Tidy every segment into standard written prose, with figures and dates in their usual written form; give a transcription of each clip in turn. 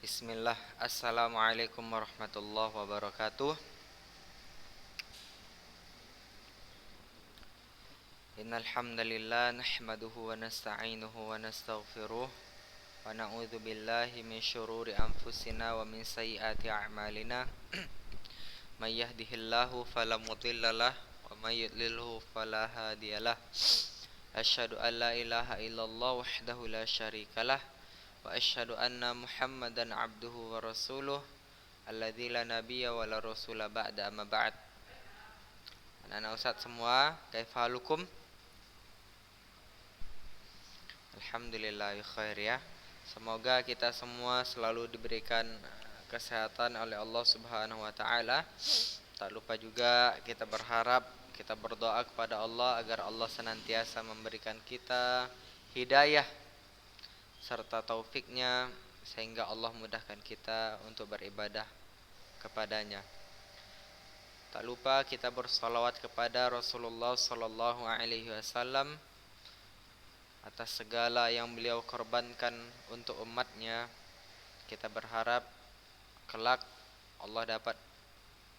Bismillah. Assalamualaikum warahmatullahi wabarakatuh. Innal hamdalillah nahmaduhu wa nasta'inuhu wa nastaghfiruh wa na'udzu billahi min syururi anfusina wa min sayyiati a'malina. May yahdihillahu fala mudhillalah wa may yudlilhu fala hadiyalah. Asyhadu an la ilaha illallah wahdahu la syarikalah wa asyhadu anna Muhammadan abduhu wa rasuluh alladzi la nabiyya wa la rasula ba'da amma ba'd. Anak-anak ustaz semua, kaifalukum? Alhamdulillah khair ya. Semoga kita semua selalu diberikan kesehatan oleh Allah Subhanahu wa taala. Tak lupa juga kita berharap, kita berdoa kepada Allah agar Allah senantiasa memberikan kita hidayah serta taufiknya sehingga Allah mudahkan kita untuk beribadah kepadanya. Tak lupa kita bersalawat kepada Rasulullah sallallahu alaihi wasallam atas segala yang beliau korbankan untuk umatnya. Kita berharap kelak Allah dapat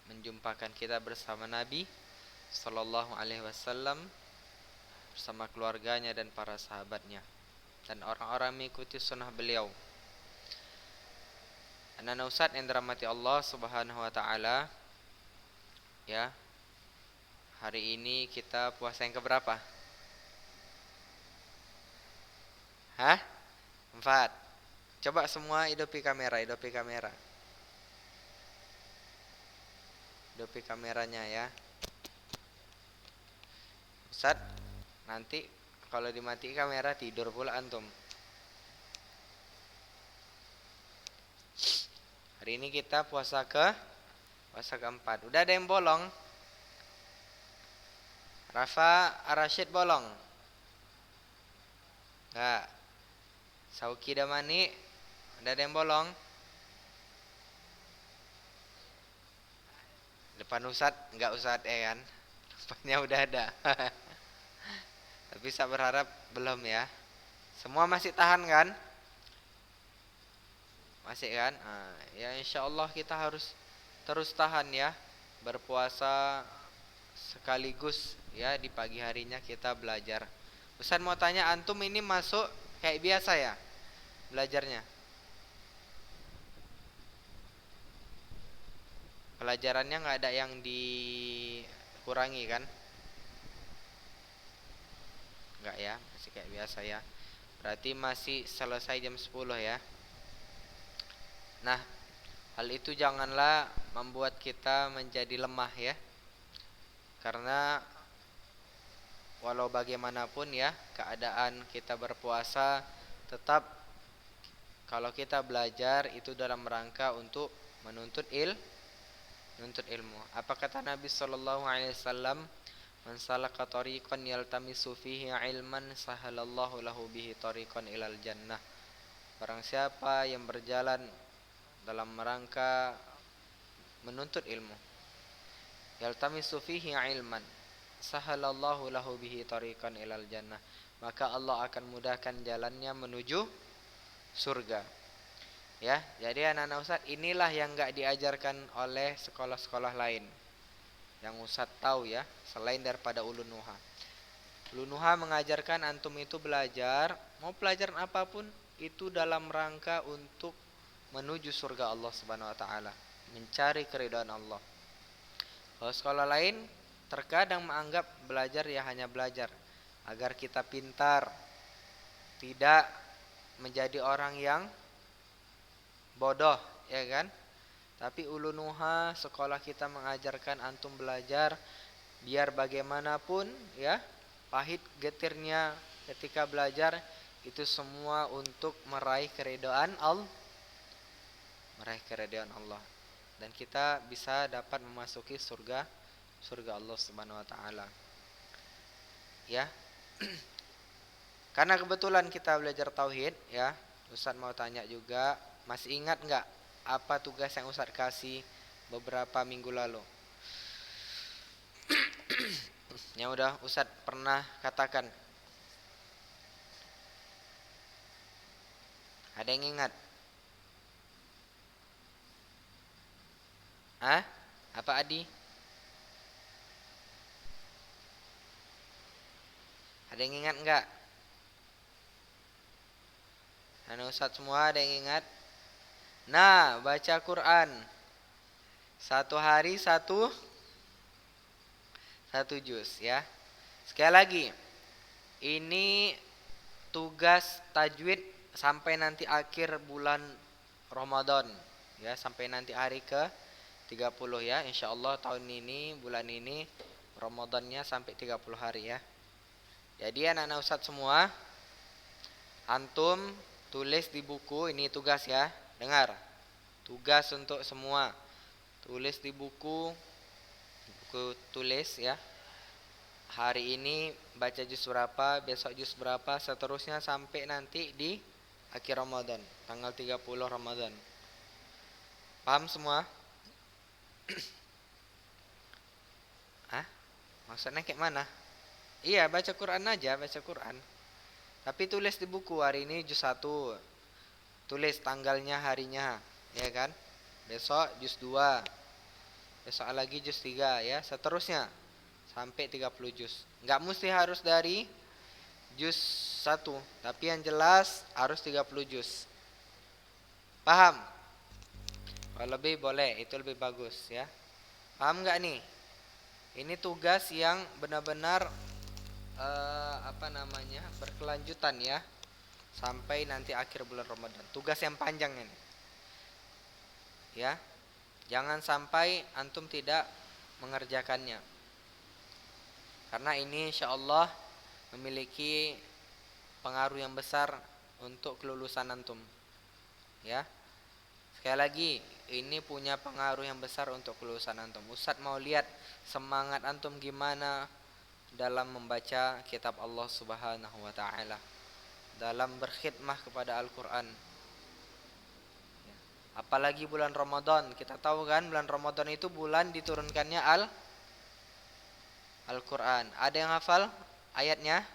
menjumpakan kita bersama Nabi sallallahu alaihi wasallam, bersama keluarganya dan para sahabatnya dan orang-orang mengikuti sunnah beliau. Anak-anak ustaz yang dirahmati Allah Subhanahu wa taala, ya. Hari ini kita puasa yang keberapa? Hah? 4. Coba semua hidupi kamera, hidupi kamera. Hidupi kameranya ya. Ustaz, nanti kalau dimati kamera tidur pula antum. Hari ini kita puasa keempat. Udah ada yang bolong? Rafa Arashid bolong? Enggak. Sauki Damani, udah ada yang bolong? Depan Ustad, enggak Ustad kan? Depannya udah ada. Tapi saya berharap belum ya. Semua masih tahan kan? Masih kan? Nah, ya insya Allah kita harus terus tahan ya. Berpuasa sekaligus ya, di pagi harinya kita belajar. Ustaz mau tanya, antum ini masuk kayak biasa ya belajarnya? Pelajarannya nggak ada yang dikurangi kan? Nggak ya, masih kayak biasa ya. Berarti masih selesai jam 10 ya. Nah, hal itu janganlah membuat kita menjadi lemah ya. Karena walau bagaimanapun ya keadaan kita berpuasa, tetap kalau kita belajar itu dalam rangka untuk menuntut ilmu. Apa kata Nabi sallallahu alaihi wasallam? Man salaka tariqan yaltamisu fihi ilman sahalallahu lahu bihi tariqan ilal jannah. Barang siapa yang berjalan dalam rangka menuntut ilmu, yaltamisu fihi ilman sahalallahu lahu bihi tariqan ilal jannah, maka Allah akan mudahkan jalannya menuju surga. Ya, jadi anak-anak Ustaz, inilah yang enggak diajarkan oleh sekolah-sekolah lain. Yang Ustaz tahu ya, selain daripada Ulun Nuha. Ulun Nuha mengajarkan antum itu belajar, mau pelajaran apapun itu dalam rangka untuk menuju surga Allah Subhanahu wa taala, mencari keridhaan Allah. Kalau sekolah lain terkadang menganggap belajar ya hanya belajar agar kita pintar, tidak menjadi orang yang bodoh, ya kan? Tapi Ulun Nuha, sekolah kita mengajarkan antum belajar biar bagaimanapun ya, pahit getirnya ketika belajar itu semua untuk meraih keridhaan Allah. Meraih keridhaan Allah. Dan kita bisa dapat memasuki surga Allah Subhanahu wa taala. Ya. Karena kebetulan kita belajar tauhid ya, Ustaz mau tanya juga, masih ingat enggak apa tugas yang Ustaz kasih beberapa minggu lalu? Yang udah Ustaz pernah katakan. Ada yang ingat? Ah, apa Adi? Ada yang ingat enggak? Anak Ustadz semua ada yang ingat? Nah, baca Quran. Satu hari satu juz ya. Sekali lagi, ini tugas tajwid sampai nanti akhir bulan Ramadan ya, sampai nanti hari ke 30 ya. Insyaallah tahun ini, bulan ini Ramadannya sampai 30 hari ya. Jadi anak-anak Ustadz semua, antum tulis di buku, ini tugas ya. Dengar. Tugas untuk semua. Tulis di buku tulis ya. Hari ini baca juz berapa, besok juz berapa, seterusnya sampai nanti di akhir Ramadan, tanggal 30 Ramadan. Paham semua? Hah? Maksudnya kayak mana? Iya, baca Quran aja, baca Quran. Tapi tulis di buku, hari ini juz 1. Tulis tanggalnya, harinya, ya kan? Besok juz 2. Besok lagi juz 3 ya, seterusnya sampai 30 juz. Enggak mesti harus dari juz 1, tapi yang jelas harus 30 juz. Paham? Kalau lebih boleh, itu lebih bagus ya. Paham enggak nih? Ini tugas yang benar-benar berkelanjutan ya, sampai nanti akhir bulan Ramadan. Tugas yang panjang ini. Ya. Jangan sampai antum tidak mengerjakannya. Karena ini insyaallah memiliki pengaruh yang besar untuk kelulusan antum. Ya. Sekali lagi, ini punya pengaruh yang besar untuk kelulusan antum. Ustadz mau lihat semangat antum gimana dalam membaca kitab Allah Subhanahu wa taala, dalam berkhidmah kepada Al-Qur'an. Apalagi bulan Ramadan, kita tahu kan bulan Ramadan itu bulan diturunkannya Al-Qur'an. Ada yang hafal ayatnya?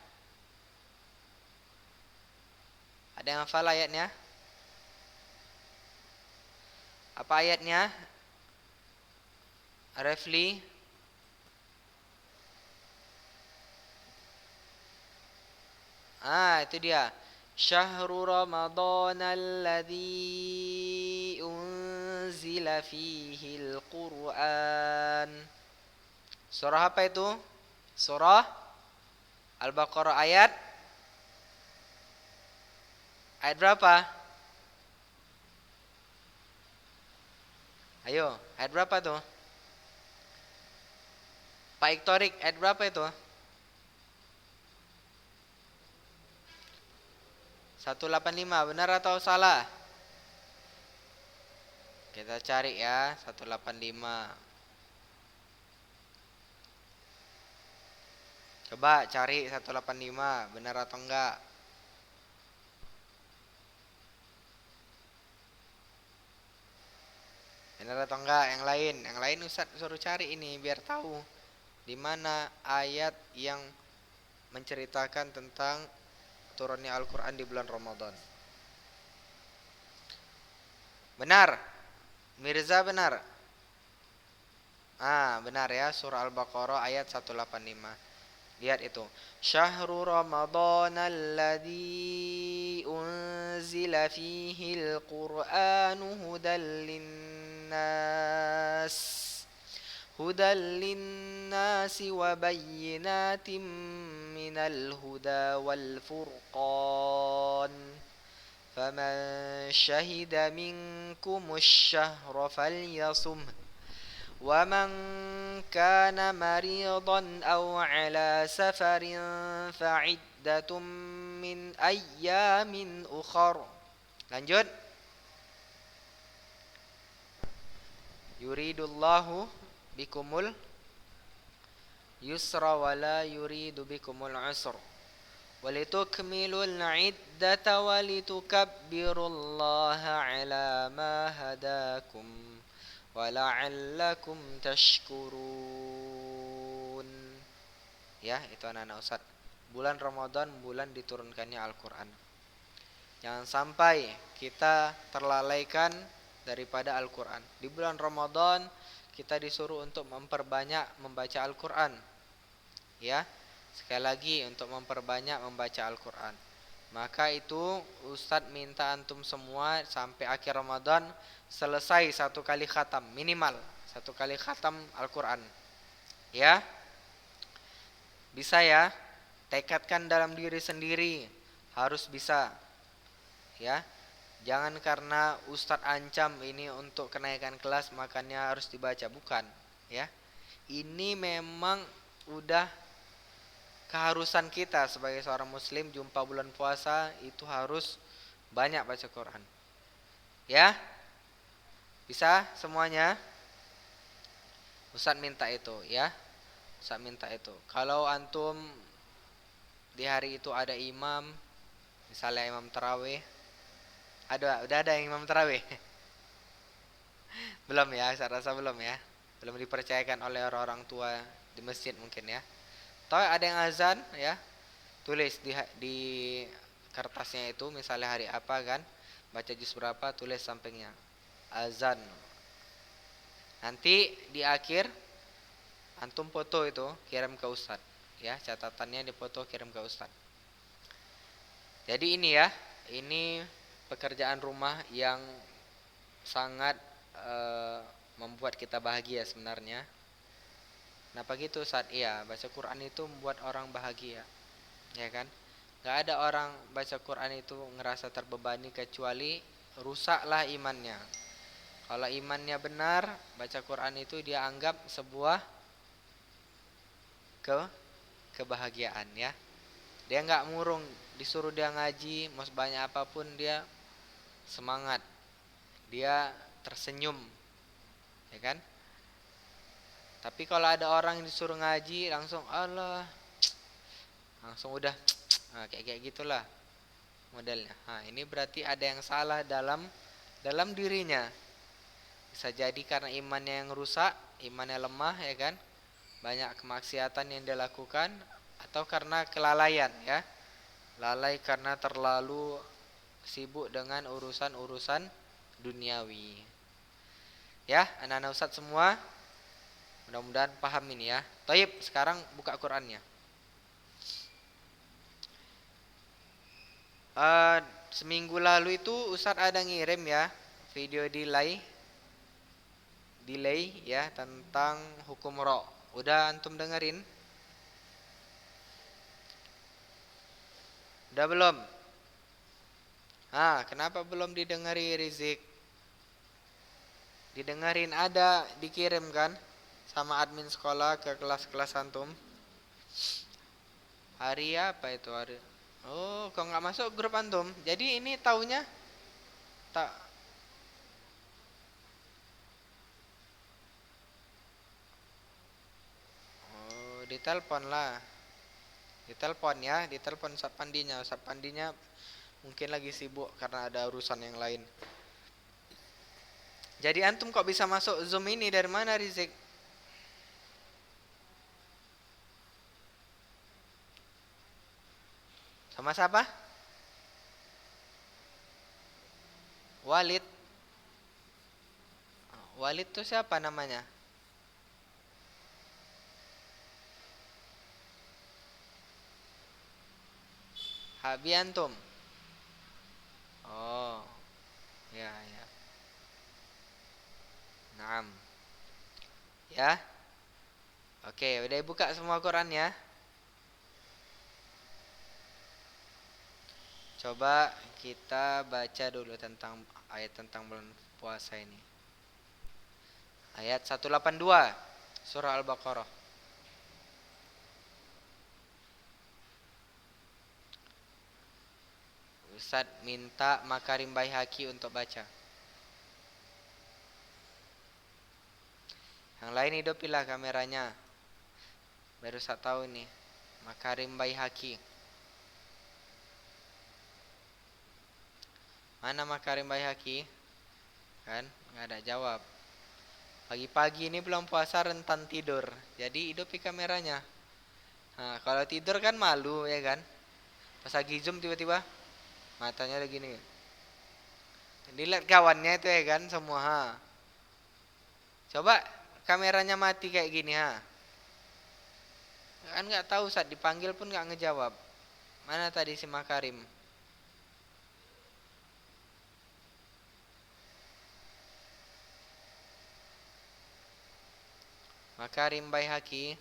Ada yang hafal ayatnya? Apa ayatnya? Refli? Itu dia. Syahrul Ramadan alladzi unzila fihi al-Qur'an. Surah apa itu? Surah Al-Baqarah ayat berapa? Ayo, ayat berapa tuh? Pak Iktorik, ayat berapa itu? 185, benar atau salah? Kita cari ya, 185. Coba cari 185, benar atau enggak? Benar atau enggak? Yang lain Ustaz suruh cari ini biar tahu di mana ayat yang menceritakan tentang turunnya Al-Qur'an di bulan Ramadan. Benar. Mirza benar. Benar ya, surah Al-Baqarah ayat 185. Lihat itu. Syahrul Ramadan alladzi unzila fihi al-Qur'anu hudal linnas wa bayyinatin minal huda wal furqan. فمن شهد منكم الشهر فليصمه ومن كان مريضا أو على سفر فعدة من أيام أخر. Lanjut. Yuridullahu bikumul yusra wa la yuridu bikumul usra walitukmilul iddata walitukabbirullaha ala ma hadakum wala'allakum tashkurun. Ya, itu anak-anak Ustaz. Bulan Ramadan bulan diturunkannya Al-Qur'an. Jangan sampai kita terlalaikan daripada Al-Qur'an. Di bulan Ramadan kita disuruh untuk memperbanyak membaca Al-Quran. Ya, sekali lagi untuk memperbanyak membaca Al-Quran. Maka itu Ustadz minta antum semua sampai akhir Ramadan selesai satu kali khatam, minimal satu kali khatam Al-Quran. Ya, bisa ya, tekadkan dalam diri sendiri harus bisa. Ya, jangan karena Ustadz ancam ini untuk kenaikan kelas makanya harus dibaca, bukan. Ya, ini memang udah keharusan kita sebagai seorang muslim. Jumpa bulan puasa itu harus banyak baca Quran. Ya, bisa semuanya. Ustadz minta itu ya. Ustadz minta itu. Kalau antum di hari itu ada imam, misalnya imam tarawih. Udah ada yang imam tarawih? Belum ya, saya rasa belum ya. Belum dipercayakan oleh orang-orang tua di masjid mungkin ya. Atau ada yang azan ya, tulis di kertasnya itu misalnya hari apa kan, baca juz berapa, tulis sampingnya azan. Nanti di akhir antum foto itu kirim ke Ustadz ya, catatannya dipoto kirim ke Ustadz. Jadi ini ya, ini pekerjaan rumah yang sangat membuat kita bahagia sebenarnya. Kenapa gitu Ustadz? Iya, baca Quran itu membuat orang bahagia, ya kan? Gak ada orang baca Quran itu ngerasa terbebani kecuali rusaklah imannya. Kalau imannya benar, baca Quran itu dia anggap sebuah kebahagiaan ya. Dia nggak murung, disuruh dia ngaji, mau sebanyak apapun dia semangat, dia tersenyum, ya kan? Tapi kalau ada orang yang disuruh ngaji langsung Allah, langsung udah kayak gitulah modelnya. Nah, ini berarti ada yang salah dalam dirinya. Bisa jadi karena imannya yang rusak, imannya lemah ya kan? Banyak kemaksiatan yang dia lakukan, atau karena kelalaian ya. Lalai karena terlalu sibuk dengan urusan-urusan duniawi. Ya, anak-anak Ustadz semua, mudah-mudahan paham ini ya. Taib, sekarang buka Qurannya. Seminggu lalu itu Ustadz ada ngirim ya video delay ya tentang hukum ro. Udah antum dengerin? Udah belum? Kenapa belum didengari Rizik? Didengerin, ada dikirim kan sama admin sekolah ke kelas-kelas antum. Hari apa itu hari? Oh, kok nggak masuk grup antum? Jadi ini taunya tak? Oh, ditelepon lah. Ditelepon ya, ditelepon Ustadz Pandinya. Ustadz Pandinya mungkin lagi sibuk karena ada urusan yang lain. Jadi antum kok bisa masuk Zoom ini dari mana Rizik? Sama siapa? Walid. Walid tuh siapa namanya? Habi antum. Oh, ya ya. Naam. Ya. Oke, udah buka semua Quran ya. Coba kita baca dulu tentang ayat tentang bulan puasa ini. Ayat 182 surah Al-Baqarah. Ustadz minta Makarim Baihaqi untuk baca. Yang lain hidupilah kameranya. Baru saya tahu nih. Makarim Baihaqi. Mana Makarim Baihaqi? Kan nggak ada jawab. Pagi-pagi ini belum puasa rentan tidur. Jadi hidupi kameranya. Nah, kalau tidur kan malu ya kan. Pas lagi zoom tiba-tiba matanya udah gini. Dilihat kawannya itu ya kan semua. Coba kameranya mati kayak gini ha? Kan nggak tahu saat dipanggil pun nggak ngejawab. Mana tadi si Makarim? Makarim Baihaqi.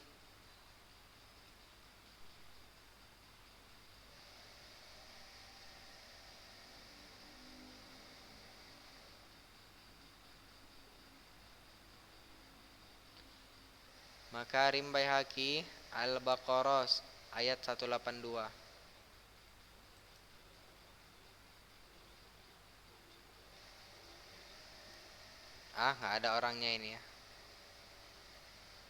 Makarim Baihaqi Al-Baqarah ayat 182. Ah, nggak ada orangnya ini ya.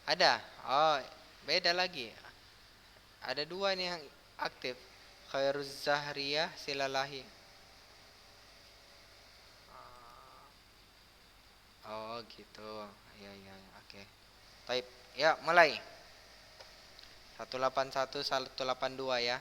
Ada. Oh, beda lagi. Ada dua nih yang aktif. Khairuz Zahriyah Silalahi. Oh, gitu. Ya, ya, ya. Oke. Taib. Ya, mulai. 181 182 ya.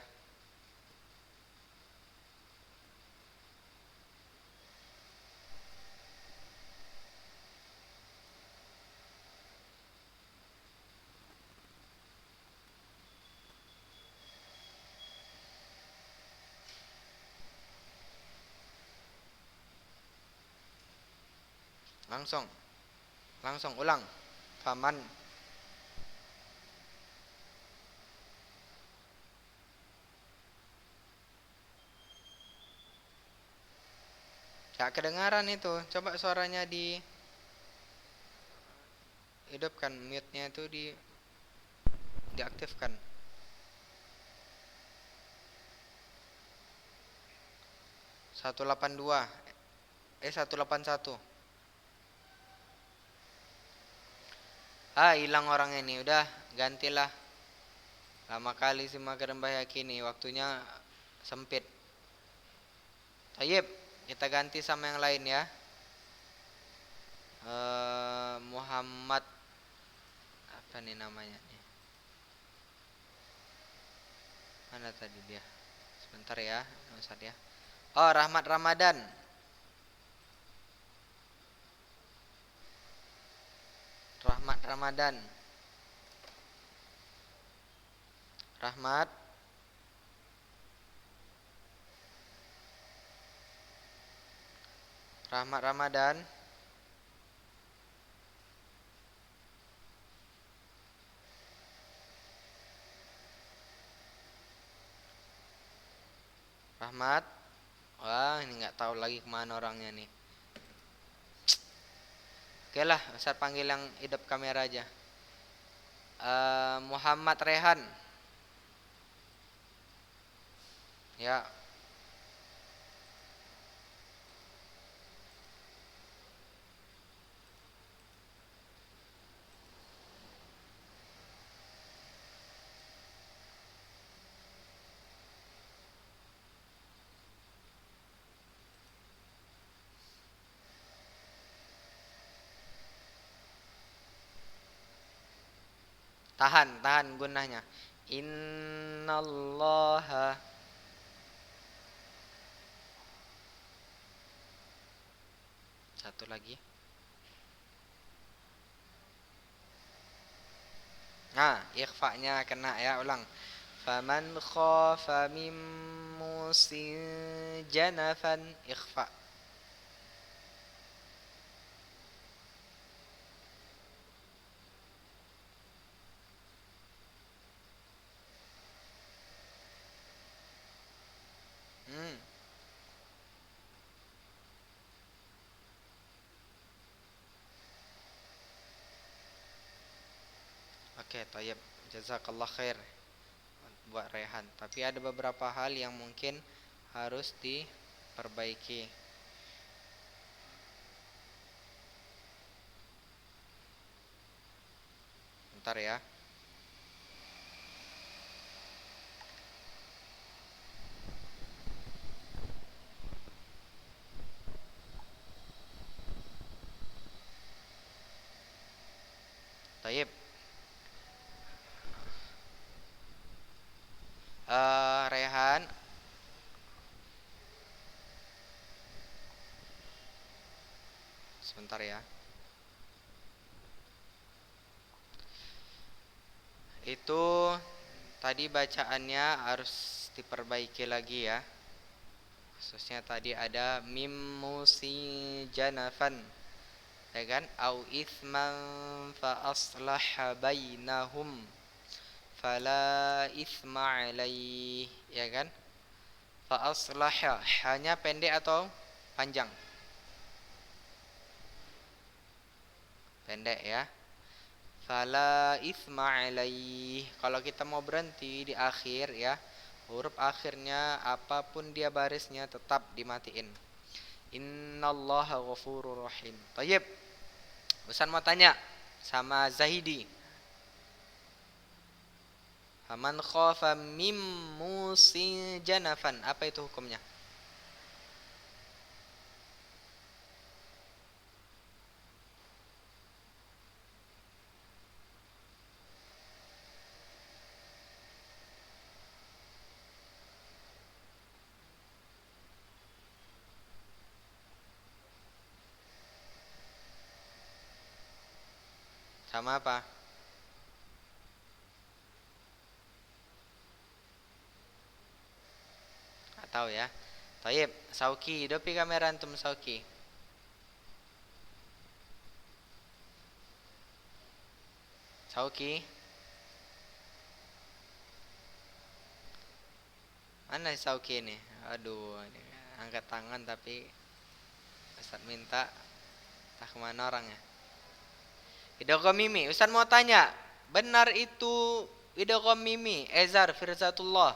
Langsung. Langsung ulang. Faman. Gak kedengaran itu. Coba suaranya hidupkan, mute-nya itu diaktifkan. 182. 181. Ah, hilang orang ini. Udah, gantilah. Lama kali si Magar Bayaki ini, waktunya sempit. Tayyib, kita ganti sama yang lain ya. Muhammad apa nih namanya nih? Mana tadi dia? Sebentar ya, Ustaz ya. Oh, Rahmat Ramadan. Rahmat Ramadan. Rahmat Rahmat Ramadan. Rahmat. Wah, ini nggak tahu lagi kemana orangnya nih. Oke lah, Ustaz panggil yang hidup kamera aja. Muhammad Rehan. Ya, tahan gunanya. Innallaha. Satu lagi. Nah, ikhfa-nya kena ya, ulang. Faman khafa min musin janafan ikhfa. Hmm. Oke, Tayyib. Jazakallah khair buat Rehan. Tapi ada beberapa hal yang mungkin harus diperbaiki. Bentar ya. Tayyib. Rehan. Sebentar ya. Itu tadi bacaannya harus diperbaiki lagi ya. Khususnya tadi ada mim musijanafan, ya kan? Au ithman fa aslaha bainahum fala ithma alaih, ya kan? Fa aslaha hanya pendek atau panjang? Pendek ya. Fala ithma alaih. Kalau kita mau berhenti di akhir ya, huruf akhirnya apapun dia barisnya tetap dimatiin. Innallaha ghafurur rahim. Tayyib. Ustaz mau tanya sama Zahidi. Faman khafa mim musin janafan. Apa itu hukumnya? Sama apa? Nggak tahu ya. Tayyib, Sauki, dopi kamera antum Sauki. Sauki, mana Sauki ini? Aduh, ini angkat tangan tapi Ustaz minta tak kemana orangnya. Idgham mimi, Ustaz mau tanya, benar itu idgham mimi Ezar Firzatullah?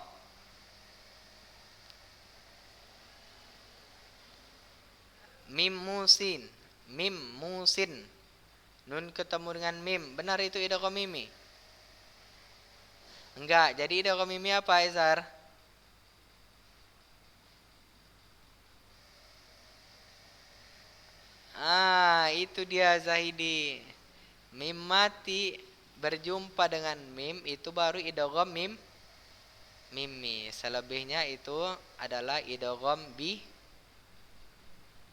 Mim musin, mim musin, nun ketemu dengan mim, benar itu idgham mimi? Enggak, jadi idgham mimi apa Ezar? Itu dia Zahidi. Mim mati berjumpa dengan mim itu baru idgham mimi. Selebihnya itu adalah idgham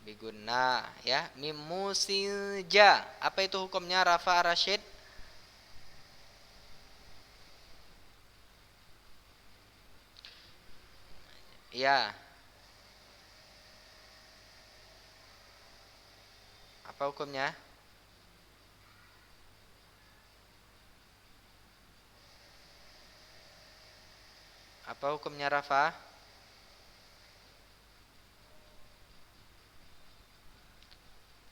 bigunna ya. Mim musilja. Apa itu hukumnya Rafa Rashid? Ya. Apa hukumnya? Apa hukumnya Rafa?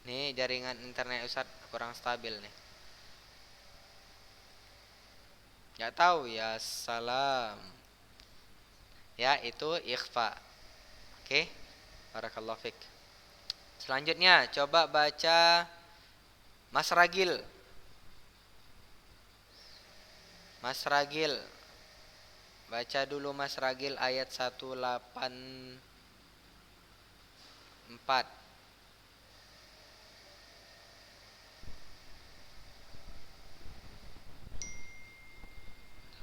Nih jaringan internet Ustaz kurang stabil nih. Gak tahu ya, salam. Ya, itu ikhfa. Oke. Barakallahu fik. Selanjutnya coba baca Mas Ragil. Mas Ragil. Baca dulu Mas Ragil ayat 184.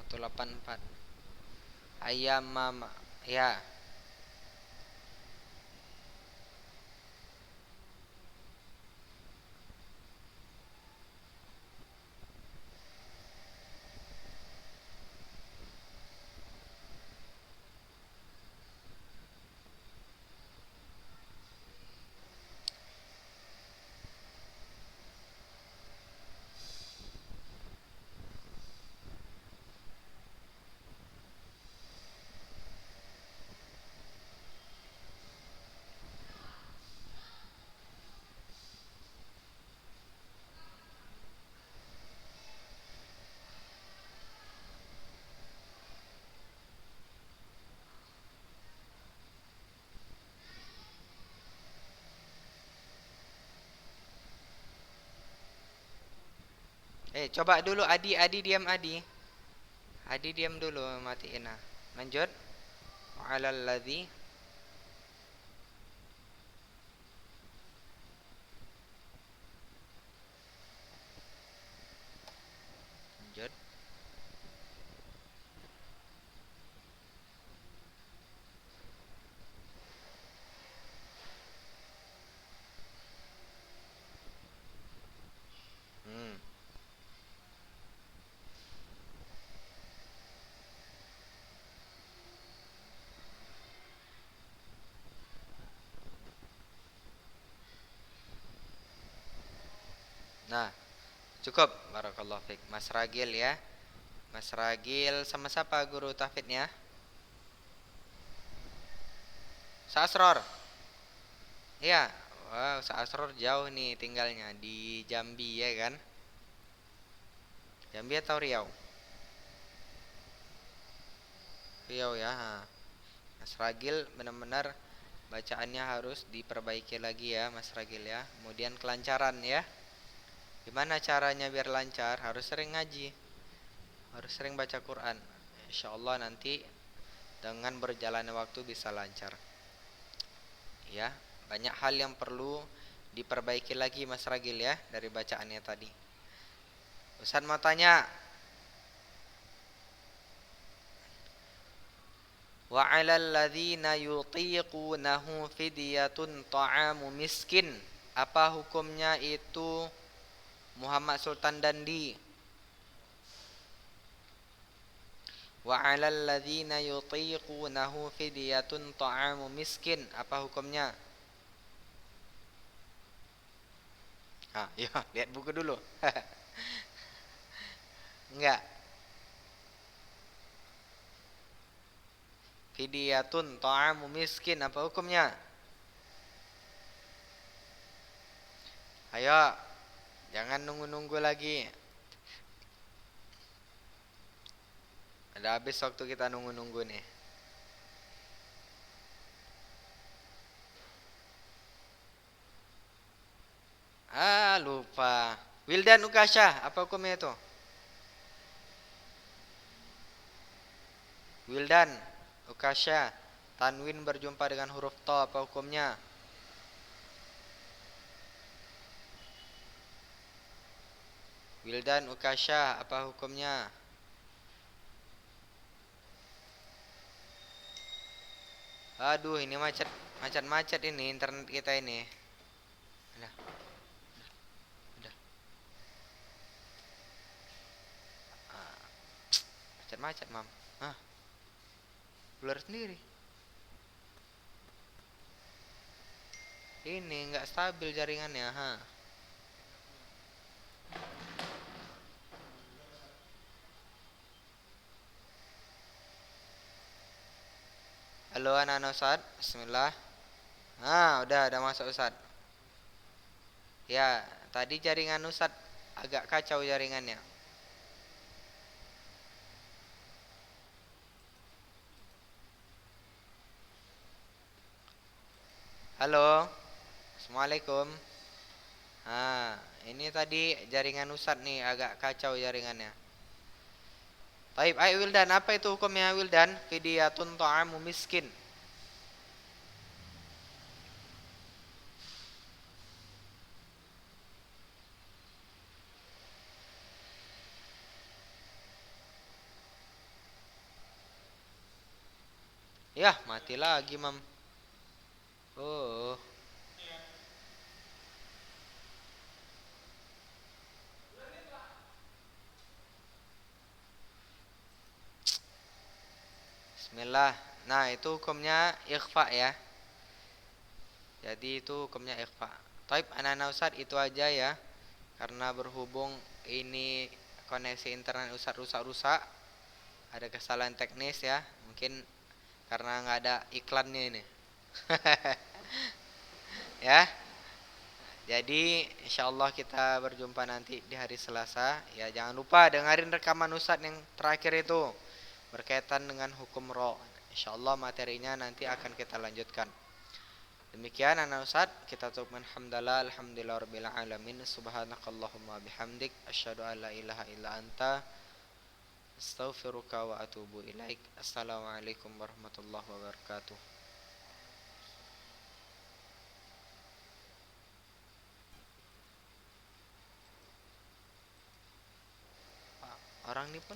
184. Ayam mama. Ya. Coba dulu Adi diam Adi. Adi diam dulu matiin nah. Lanjut. Alal ladzi. Lanjut. Hmm. Nah, cukup. Barakallahu fiik. Mas Ragil ya. Mas Ragil sama siapa guru tahfidznya? Sasror. Iya. Wow, Sasror jauh nih tinggalnya di Jambi ya kan? Jambi atau Riau? Riau ya. Mas Ragil benar-benar bacaannya harus diperbaiki lagi ya Mas Ragil ya. Kemudian kelancaran ya. Gimana caranya biar lancar? Harus sering ngaji. Harus sering baca Quran. Insya Allah nanti dengan berjalannya waktu bisa lancar. Ya, banyak hal yang perlu diperbaiki lagi Mas Ragil ya dari bacaannya tadi. Ustaz mau tanya, wa 'alal ladzina yutiqunahu fidyatun ta'amu miskin. Apa hukumnya itu Muhammad Sultan Dandi? Wa 'alal ladzina yutiqunahu fidyatun ta'amu miskin. Apa hukumnya? Ah, ya, lihat buku dulu. Enggak. Fidyatun ta'amu miskin. Apa hukumnya? Ayo, jangan nunggu-nunggu lagi. Ada habis waktu kita nunggu-nunggu nih. Ah, lupa. Wildan Ukasha, apa hukumnya itu? Wildan Ukasha, tanwin berjumpa dengan huruf to, apa hukumnya? Wildan Ukasha, apa hukumnya? Aduh, ini macet-macet ini internet kita ini. Udah, udah. Ah, macet-macet, Mam. Ah, blur sendiri. Ini nggak stabil jaringannya, ha. Halo anak-anak Ustaz, bismillah. Udah masuk Ustaz. Ya, tadi jaringan Ustaz agak kacau jaringannya. Halo, assalamualaikum. Ini tadi jaringan Ustaz nih agak kacau jaringannya. Taib, ayo Wildan, apa itu hukumnya Wildan? Fidyatun ta'amu miskin. Yah, mati lagi, Mam. Oh, bismillah. Nah, itu hukumnya ikhfa ya. Jadi itu hukumnya ikhfa. Taib, anak-anak Ustaz itu aja ya. Karena berhubung ini koneksi internet Ustaz rusak-rusak, ada kesalahan teknis ya. Mungkin karena nggak ada iklannya ini. Ya. Jadi insyaallah kita berjumpa nanti di hari Selasa. Ya jangan lupa dengerin rekaman Ustadz yang terakhir itu berkaitan dengan hukum ro. Insyaallah materinya nanti akan kita lanjutkan. Demikian anak Ustadz, kita tutup alhamdulillah alhamdulillahirabbil alamin. Subhanakallahumma bihamdik asyhadu an la ilaha illa anta astaghfiruka wa atubu ilaik. Assalamualaikum warahmatullahi wabarakatuh. Orang ini pun